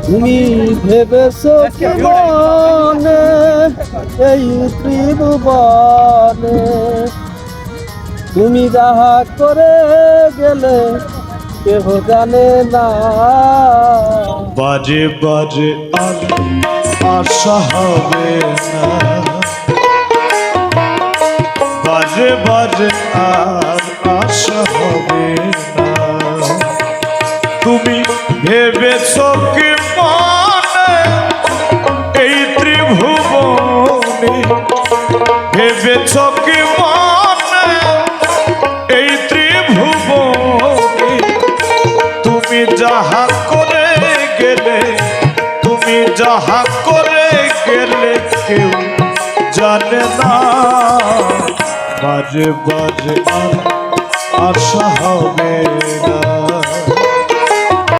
তুমি ভেবেছো কি মনে এই ত্রিভুবনে তুমি যাহা করে গেলে কেহ জানে না। বাজে বাজে আর আশা হবে না, বাজে বাজে আর আশা হবে না। তুমি ভেবেছো কি মনে এই ত্রিভুবনে, ভেবেছো কি মনে এই ত্রিভুবনে তুমি যাহা করে গেলে, তুমি যাহা করে গেলে কেউ জানে না। বাজে বাজে আর আশা হবে